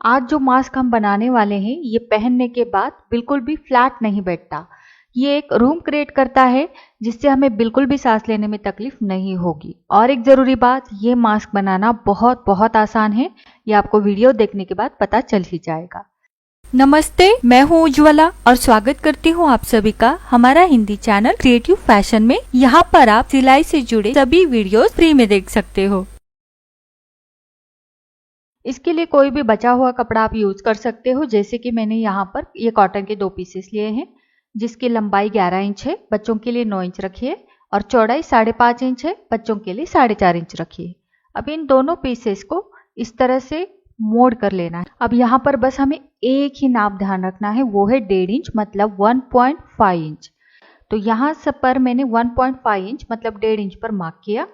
आज जो मास्क हम बनाने वाले हैं ये पहनने के बाद बिल्कुल भी फ्लैट नहीं बैठता। ये एक रूम क्रिएट करता है जिससे हमें बिल्कुल भी सांस लेने में तकलीफ नहीं होगी। और एक ज़रूरी बात, ये मास्क बनाना बहुत बहुत आसान है। ये आपको वीडियो देखने के बाद पता चल ही जाएगा। नमस्ते, मैं हूँ उज्ज्वला और स्वागत करती हूँ आप सभी का हमारा हिंदी चैनल क्रिएटिव फैशन में। यहाँ पर आप सिलाई से जुड़े सभी वीडियोस फ्री में देख सकते हो। इसके लिए कोई भी बचा हुआ कपड़ा आप यूज कर सकते हो। जैसे कि मैंने यहाँ पर ये कॉटन के 2 पीसेस लिए हैं जिसकी लंबाई 11 इंच है, बच्चों के लिए 9 इंच रखिए और चौड़ाई 5.5 इंच है, बच्चों के लिए 4.5 इंच रखिए। अब इन दोनों पीसेस को इस तरह से मोड़ कर लेना है। अब यहाँ पर बस हमें एक ही नाप ध्यान रखना है, वो है 1.5 इंच मतलब 1.5 इंच। तो यहाँ से पर मैंने 1.5 इंच मतलब 1.5 इंच पर मार्क किया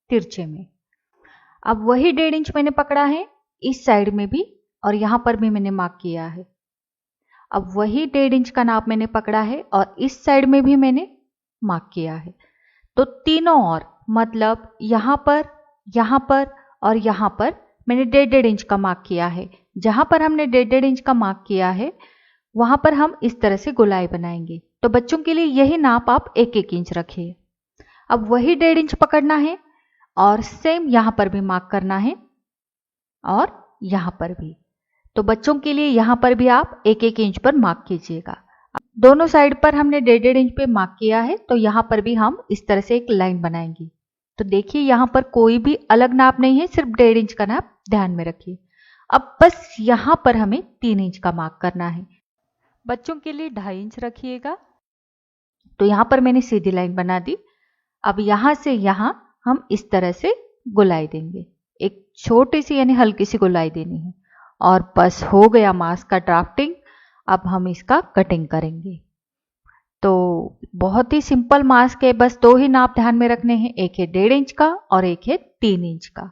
तिरछे में। अब वही 1.5 इंच मैंने पकड़ा है इस साइड में भी और यहाँ पर भी मैंने मार्क किया है। अब वही 1.5 इंच का नाप मैंने पकड़ा है और इस साइड में भी मैंने मार्क किया है। तो तीनों और मतलब यहाँ पर और यहाँ पर मैंने 1.5 इंच का मार्क किया है। जहाँ पर हमने 1.5 इंच का मार्क किया है वहाँ पर हम इस तरह से गोलाई बनाएंगे। तो बच्चों के लिए यही नाप आप 1-1 इंच रखिए। अब वही 1.5 इंच पकड़ना है और सेम यहाँ पर भी मार्क करना है और यहाँ पर भी। तो बच्चों के लिए यहाँ पर भी आप 1-1 इंच पर मार्क कीजिएगा। दोनों साइड पर हमने 1.5 इंच पे मार्क किया है तो यहाँ पर भी हम इस तरह से एक लाइन बनाएंगे। तो देखिए यहाँ पर कोई भी अलग नाप नहीं है, सिर्फ 1.5 इंच का नाप ध्यान में रखिए। अब बस यहाँ पर हमें 3 इंच का मार्क करना है। बच्चों के लिए 2.5 इंच रखिएगा। तो यहाँ पर मैंने सीधी लाइन बना दी। अब यहाँ से यहाँ हम इस तरह से गोलाई देंगे, एक छोटी सी यानी हल्की सी गोलाई देनी है और बस हो गया मास्क का ड्राफ्टिंग। अब हम इसका कटिंग करेंगे। तो बहुत ही सिंपल मास्क है, बस 2 ही नाप ध्यान में रखने हैं, एक है 1.5 इंच का और एक है 3 इंच का।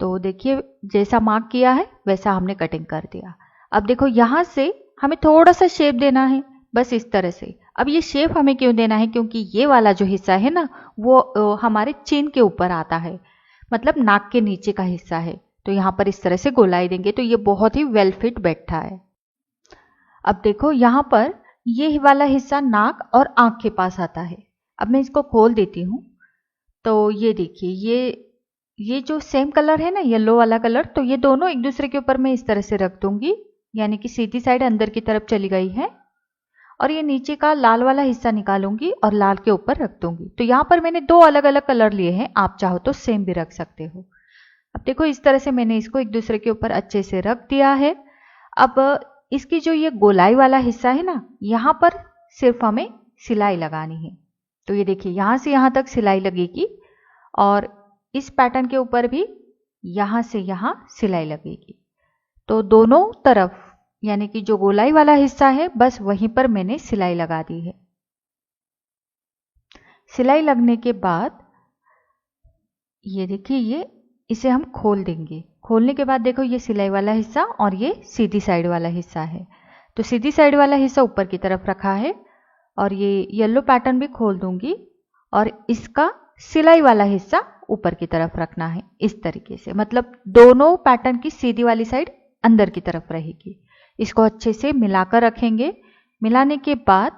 तो देखिए जैसा मार्क किया है वैसा हमने कटिंग कर दिया। अब देखो यहाँ से हमें थोड़ा सा शेप देना है, बस इस तरह से। अब ये शेप हमें क्यों देना है, क्योंकि ये वाला जो हिस्सा है ना वो हमारे चिन के ऊपर आता है, मतलब नाक के नीचे का हिस्सा है। तो यहाँ पर इस तरह से गोलाई देंगे तो ये बहुत ही वेल फिट बैठा है। अब देखो यहाँ पर ये वाला हिस्सा नाक और आंख के पास आता है। अब मैं इसको खोल देती हूँ। तो ये देखिए ये जो सेम कलर है ना, येलो वाला कलर, तो ये दोनों एक दूसरे के ऊपर मैं इस तरह से रख दूंगी, यानी कि सीधी साइड अंदर की तरफ चली गई है और ये नीचे का लाल वाला हिस्सा निकालूंगी और लाल के ऊपर रख दूंगी। तो यहाँ पर मैंने 2 अलग अलग कलर लिए हैं, आप चाहो तो सेम भी रख सकते हो। अब देखो इस तरह से मैंने इसको एक दूसरे के ऊपर अच्छे से रख दिया है। अब इसकी जो ये गोलाई वाला हिस्सा है ना, यहाँ पर सिर्फ हमें सिलाई लगानी है। तो ये देखिए यहाँ से यहाँ तक सिलाई लगेगी और इस पैटर्न के ऊपर भी यहाँ से यहाँ सिलाई लगेगी। तो दोनों तरफ यानी कि जो गोलाई वाला हिस्सा है बस वहीं पर मैंने सिलाई लगा दी है। सिलाई लगने के बाद ये देखिए इसे हम खोल देंगे। खोलने के बाद देखो ये सिलाई वाला हिस्सा और ये सीधी साइड वाला हिस्सा है। तो सीधी साइड वाला हिस्सा ऊपर की तरफ रखा है और ये येलो पैटर्न भी खोल दूंगी और इसका सिलाई वाला हिस्सा ऊपर की तरफ रखना है इस तरीके से, मतलब दोनों पैटर्न की सीधी वाली साइड अंदर की तरफ रहेगी। इसको अच्छे से मिलाकर रखेंगे। मिलाने के बाद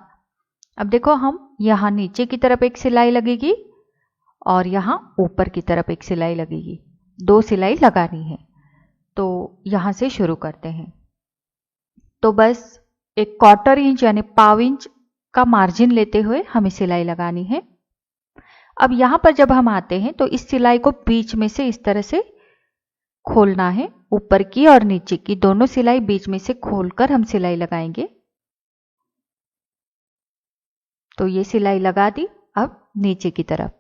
अब देखो हम यहाँ नीचे की तरफ एक सिलाई लगेगी और यहाँ ऊपर की तरफ एक सिलाई लगेगी, 2 सिलाई लगानी है। तो यहाँ से शुरू करते हैं। तो बस एक 1/4 इंच यानी पाव इंच का मार्जिन लेते हुए हमें सिलाई लगानी है। अब यहाँ पर जब हम आते हैं तो इस सिलाई को बीच में से इस तरह से खोलना है। ऊपर की और नीचे की दोनों सिलाई बीच में से खोलकर हम सिलाई लगाएंगे। तो ये सिलाई लगा दी। अब नीचे की तरफ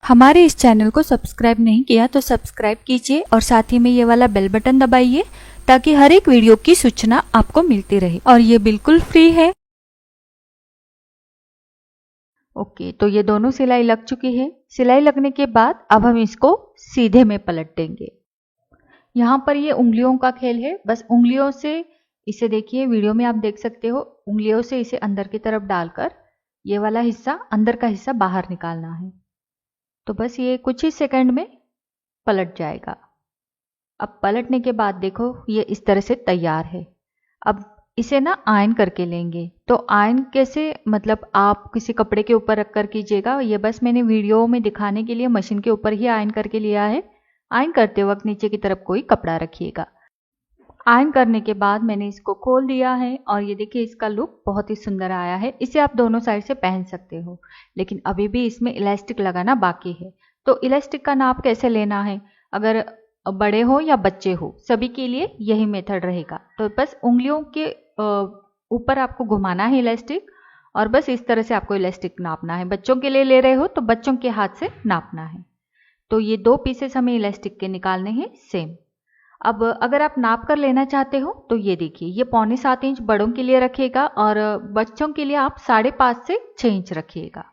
हमारे इस चैनल को सब्सक्राइब नहीं किया तो सब्सक्राइब कीजिए और साथ ही में ये वाला बेल बटन दबाइए ताकि हर एक वीडियो की सूचना आपको मिलती रहे और ये बिल्कुल फ्री है। ओके, तो ये दोनों सिलाई लग चुकी है। सिलाई लगने के बाद अब हम इसको सीधे में पलट देंगे। यहाँ पर ये उंगलियों का खेल है, बस उंगलियों से इसे देखिए, वीडियो में आप देख सकते हो, उंगलियों से इसे अंदर की तरफ डालकर ये वाला हिस्सा अंदर का हिस्सा बाहर निकालना है। तो बस ये कुछ ही सेकंड में पलट जाएगा। अब पलटने के बाद देखो ये इस तरह से तैयार है। अब इसे ना आयन करके लेंगे। तो आयन कैसे, मतलब आप किसी कपड़े के ऊपर रख कर कीजिएगा। ये बस मैंने वीडियो में दिखाने के लिए मशीन के ऊपर ही आयन करके लिया है। आयन करते वक्त नीचे की तरफ कोई कपड़ा रखिएगा। आयन करने के बाद मैंने इसको खोल दिया है और ये देखिए इसका लुक बहुत ही सुंदर आया है। इसे आप दोनों साइड से पहन सकते हो, लेकिन अभी भी इसमें इलास्टिक लगाना बाकी है। तो इलास्टिक का नाप कैसे लेना है, अगर बड़े हो या बच्चे हो सभी के लिए यही मेथड रहेगा। तो बस उंगलियों के ऊपर आपको घुमाना है इलास्टिक और बस इस तरह से आपको इलास्टिक नापना है। बच्चों के लिए ले रहे हो तो बच्चों के हाथ से नापना है। तो ये 2 पीसेस हमें इलास्टिक के निकालने हैं सेम। अब अगर आप नाप कर लेना चाहते हो तो ये देखिए ये 6.25 इंच बड़ों के लिए रखिएगा और बच्चों के लिए आप 5.5 से 6 इंच रखिएगा।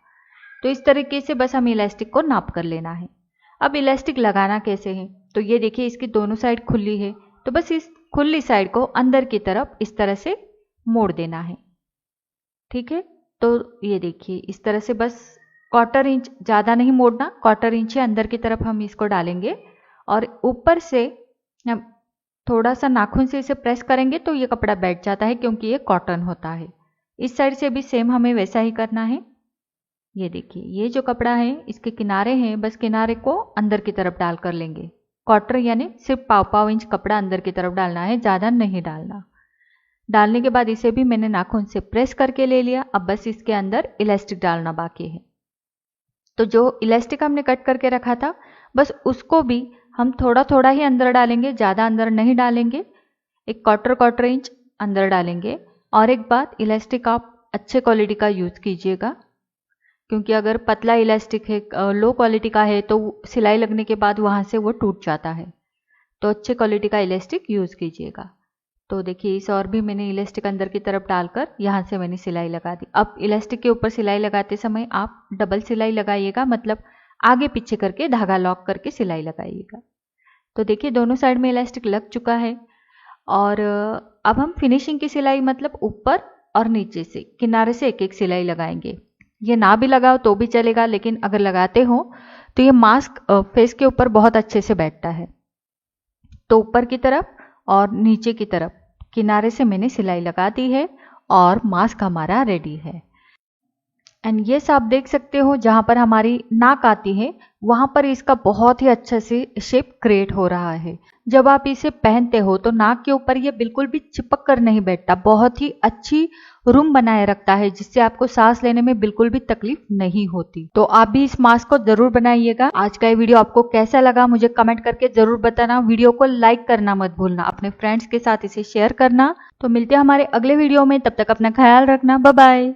तो इस तरीके से बस हमें इलास्टिक को नाप कर लेना है। अब इलास्टिक लगाना कैसे है, तो ये देखिए इसकी दोनों साइड खुली है। तो बस इस खुली साइड को अंदर की तरफ इस तरह से मोड़ देना है। ठीक है, तो ये देखिए इस तरह से बस 1/4 इंच, ज़्यादा नहीं मोड़ना, 1/4 इंच अंदर की तरफ हम इसको डालेंगे और ऊपर से हम थोड़ा सा नाखून से इसे प्रेस करेंगे तो ये कपड़ा बैठ जाता है, क्योंकि ये कॉटन होता है। इस साइड से भी सेम हमें वैसा ही करना है। ये देखिए ये जो कपड़ा है इसके किनारे हैं, बस किनारे को अंदर की तरफ डाल कर लेंगे। 1/4 यानी सिर्फ 1.25 इंच कपड़ा अंदर की तरफ डालना है, ज़्यादा नहीं डालना। डालने के बाद इसे भी मैंने नाखून से प्रेस करके ले लिया। अब बस इसके अंदर इलास्टिक डालना बाकी है। तो जो इलास्टिक हमने कट करके रखा था बस उसको भी हम थोड़ा थोड़ा ही अंदर डालेंगे, ज़्यादा अंदर नहीं डालेंगे। एक 1/4 इंच अंदर डालेंगे। और एक बात, इलास्टिक आप अच्छे क्वालिटी का यूज़ कीजिएगा, क्योंकि अगर पतला इलास्टिक है, लो क्वालिटी का है, तो सिलाई लगने के बाद वहाँ से वो टूट जाता है। तो अच्छे क्वालिटी का इलास्टिक यूज़ कीजिएगा। तो देखिए इस और भी मैंने इलास्टिक अंदर की तरफ डालकर यहाँ से मैंने सिलाई लगा दी। अब इलास्टिक के ऊपर सिलाई लगाते समय आप डबल सिलाई लगाइएगा, मतलब आगे पीछे करके धागा लॉक करके सिलाई लगाइएगा। तो देखिए दोनों साइड में इलास्टिक लग चुका है और अब हम फिनिशिंग की सिलाई, मतलब ऊपर और नीचे से किनारे से एक एक सिलाई लगाएंगे। ये ना भी लगाओ तो भी चलेगा, लेकिन अगर लगाते हो तो ये मास्क फेस के ऊपर बहुत अच्छे से बैठता है। तो ऊपर की तरफ और नीचे की तरफ किनारे से मैंने सिलाई लगा दी है और मास्क हमारा रेडी है। एंड ये आप देख सकते हो जहाँ पर हमारी नाक आती है वहाँ पर इसका बहुत ही अच्छे से शेप क्रिएट हो रहा है। जब आप इसे पहनते हो तो नाक के ऊपर ये बिल्कुल भी चिपक कर नहीं बैठता, बहुत ही अच्छी रूम बनाए रखता है, जिससे आपको सांस लेने में बिल्कुल भी तकलीफ नहीं होती। तो आप भी इस मास्क को जरूर बनाइएगा। आज का ये वीडियो आपको कैसा लगा मुझे कमेंट करके जरूर बताना। वीडियो को लाइक करना मत भूलना, अपने फ्रेंड्स के साथ इसे शेयर करना। तो मिलते हैं हमारे अगले वीडियो में, तब तक अपना ख्याल रखना। Bye bye.